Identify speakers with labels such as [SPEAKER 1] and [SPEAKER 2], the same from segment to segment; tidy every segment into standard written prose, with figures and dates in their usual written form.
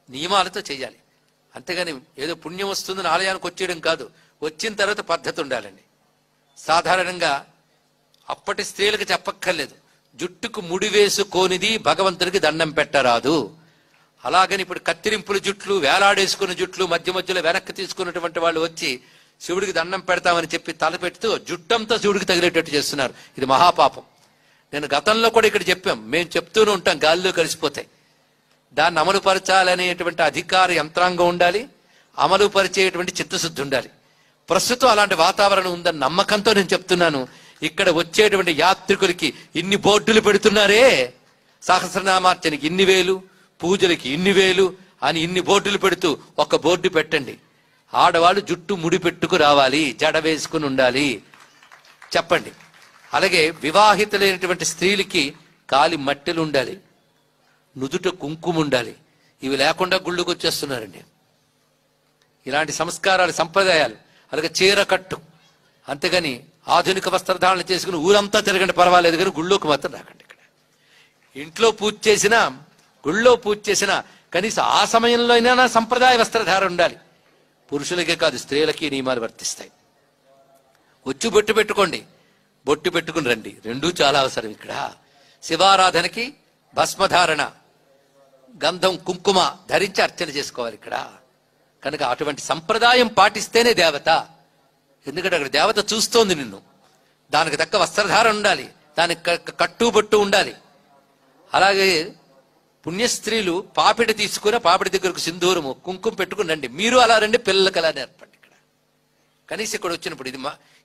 [SPEAKER 1] నియమాలతో చేయాలి. అంతేగాని ఏదో పుణ్యం వస్తుందని ఆలయానికి వచ్చేయడం కాదు. వచ్చిన తర్వాత పద్ధతి ఉండాలండి. సాధారణంగా అప్పటి స్త్రీలకు చెప్పక్కర్లేదు, జుట్టుకు ముడి వేసుకోనిది భగవంతుడికి దండం పెట్టరాదు. అలాగని ఇప్పుడు కత్తిరింపుల జుట్లు, వేలాడేసుకున్న జుట్లు, మధ్య మధ్యలో వెనక్కి తీసుకున్నటువంటి వాళ్ళు వచ్చి శివుడికి దండం పెడతామని చెప్పి తలపెడుతూ జుట్టంతా శివుడికి తగిలేటట్టు చేస్తున్నారు. ఇది మహాపాపం. నేను గతంలో కూడా ఇక్కడ చెప్పాం, మేము చెప్తూనే ఉంటాం, గాలిలో కలిసిపోతాయి. దాన్ని అమలు పరచాలనేటువంటి అధికార యంత్రాంగం ఉండాలి, అమలు పరిచేటువంటి చిత్తశుద్ధి ఉండాలి. ప్రస్తుతం అలాంటి వాతావరణం ఉందని నమ్మకంతో నేను చెప్తున్నాను. ఇక్కడ వచ్చేటువంటి యాత్రికులకి ఇన్ని బోర్డులు పెడుతున్నారే, సహస్రనామార్చనకి ఇన్ని వేలు, పూజలకి ఇన్ని వేలు అని ఇన్ని బోర్డులు పెడుతూ ఒక బోర్డు పెట్టండి, ఆడవాళ్ళు జుట్టు ముడి పెట్టుకు రావాలి, జడ వేసుకుని ఉండాలి చెప్పండి. అలాగే వివాహితులైనటువంటి స్త్రీలకి కాలి మట్టెలు ఉండాలి, నుదుట కుంకుమ ఉండాలి. ఇవి లేకుండా గుళ్ళకు వచ్చేస్తున్నారండి. ఇలాంటి సంస్కారాలు, సంప్రదాయాలు. అలాగే చీర కట్టు. అంతేగాని ఆధునిక వస్త్రధారణ చేసుకుని ఊరంతా తిరగండి పర్వాలేదు, కానీ గుళ్ళోకి మాత్రం రాకండి. ఇక్కడ ఇంట్లో పూజ చేసినా, గుళ్ళో పూజ చేసినా కనీసం ఆ సమయంలో అయినా సంప్రదాయ వస్త్రధారణ ఉండాలి. పురుషులకే కాదు, స్త్రీలకి నియమాలు వర్తిస్తాయి. వచ్చి బొట్టు పెట్టుకోండి, బొట్టు పెట్టుకుని రండి, రెండూ చాలా అవసరం. ఇక్కడ శివారాధనకి భస్మధారణ, గంధం, కుంకుమ ధరించి అర్చన చేసుకోవాలి ఇక్కడ. కనుక అటువంటి సంప్రదాయం పాటిస్తేనే దేవత. ఎందుకంటే అక్కడ దేవత చూస్తోంది నిన్ను. దానికి తక్క వస్త్రధారణ ఉండాలి, దానికి కట్టుబొట్టు ఉండాలి. అలాగే పుణ్యస్త్రీలు పాపిడి తీసుకుని పాపిడి దగ్గరకు సింధూరము, కుంకుమ పెట్టుకుని రండి. మీరు అలా రండి, పిల్లలకి అలా నేర్పండి. ఇక్కడ కనీసం ఇక్కడ వచ్చినప్పుడు ఇది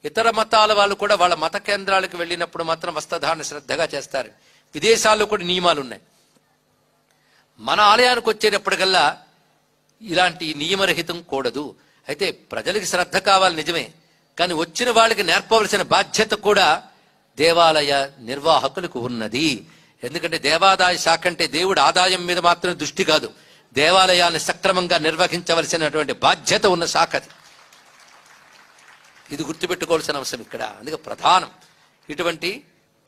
[SPEAKER 1] ఇతర మతాల వాళ్ళు కూడా వాళ్ళ మత కేంద్రాలకు వెళ్ళినప్పుడు మాత్రం వస్త్రధారణ శ్రద్ధగా చేస్తారు. విదేశాల్లో కూడా నియమాలు ఉన్నాయి. మన ఆలయానికి వచ్చేటప్పటికల్లా ఇలాంటి నియమరహితం కూడదు. అయితే ప్రజలకు శ్రద్ధ కావాలి నిజమే, కానీ వచ్చిన వాళ్ళకి నేర్పవలసిన బాధ్యత కూడా దేవాలయ నిర్వాహకులకు ఉన్నది. ఎందుకంటే దేవాదాయ శాఖ అంటే దేవుడి ఆదాయం మీద మాత్రం దృష్టి కాదు, దేవాలయాన్ని సక్రమంగా నిర్వహించవలసినటువంటి బాధ్యత ఉన్న శాఖ అది. ఇది గుర్తుపెట్టుకోవాల్సిన అవసరం ఇక్కడ. అందుకే ప్రధానం. ఇటువంటి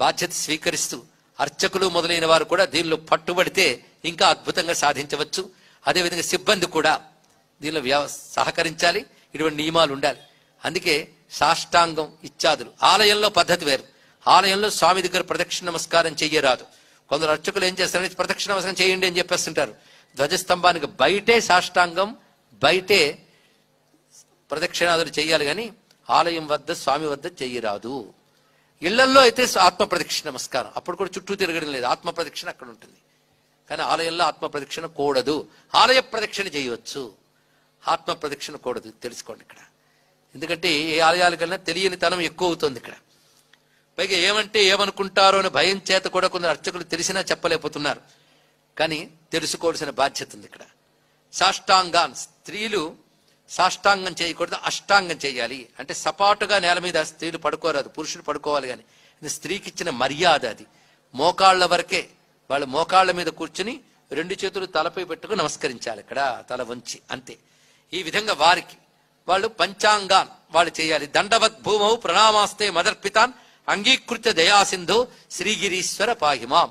[SPEAKER 1] బాధ్యత స్వీకరిస్తూ అర్చకులు మొదలైన వారు కూడా దీనిలో పట్టుబడితే ఇంకా అద్భుతంగా సాధించవచ్చు. అదేవిధంగా సిబ్బంది కూడా దీనిలో సహకరించాలి. ఇటువంటి నియమాలు ఉండాలి. అందుకే సాష్టాంగం ఇత్యాదులు. ఆలయంలో పద్ధతి వేరు. ఆలయంలో స్వామి దగ్గర ప్రదక్షిణ నమస్కారం చెయ్యరాదు. కొందరు అర్చకులు ఏం చేస్తారంటే ప్రదక్షిణ నమస్కారం చేయండి అని చెప్పేస్తుంటారు. ధ్వజస్తంభానికి బయటే సాష్టాంగం, బయటే ప్రదక్షిణాదులు చెయ్యాలి, కానీ ఆలయం వద్ద స్వామి వద్ద చెయ్యరాదు. ఇళ్లల్లో అయితే ఆత్మ ప్రదక్షిణ నమస్కారం, అప్పుడు కూడా చుట్టూ తిరగడం లేదు, ఆత్మ ప్రదక్షిణ అక్కడ ఉంటుంది. కానీ ఆలయంలో ఆత్మ ప్రదక్షిణ కూడదు. ఆలయ ప్రదక్షిణ చేయవచ్చు, ఆత్మ ప్రదక్షిణ కూడదు. తెలుసుకోండి ఇక్కడ. ఎందుకంటే ఏ ఆలయాలకన్నా తెలియని తనం ఎక్కువ అవుతుంది ఇక్కడ. పైగా ఏమంటే ఏమనుకుంటారో అని భయం చేత కూడా కొందరు అర్చకులు తెలిసినా చెప్పలేకపోతున్నారు. కానీ తెలుసుకోవాల్సిన బాధ్యత ఉంది ఇక్కడ. సాష్టాంగాన్, స్త్రీలు సాష్టాంగం చేయకూడదు, అష్టాంగం చేయాలి. అంటే సపాటుగా నేల మీద స్త్రీలు పడుకోరాదు, పురుషులు పడుకోవాలి. కానీ స్త్రీకి ఇచ్చిన మర్యాద అది. మోకాళ్ల వరకే, వాళ్ళు మోకాళ్ల మీద కూర్చుని రెండు చేతులు తలపై పెట్టుకుని నమస్కరించాలి ఇక్కడ, తల వంచి, అంతే. ఈ విధంగా వారికి వాళ్ళు పంచాంగాన్ వాళ్ళు చేయాలి. దండవత్ భూమౌ ప్రణామాస్తే మదర్పితాన్ అంగీకృత్య దయాసింధో శ్రీగిరీశ్వర పాహిమాం.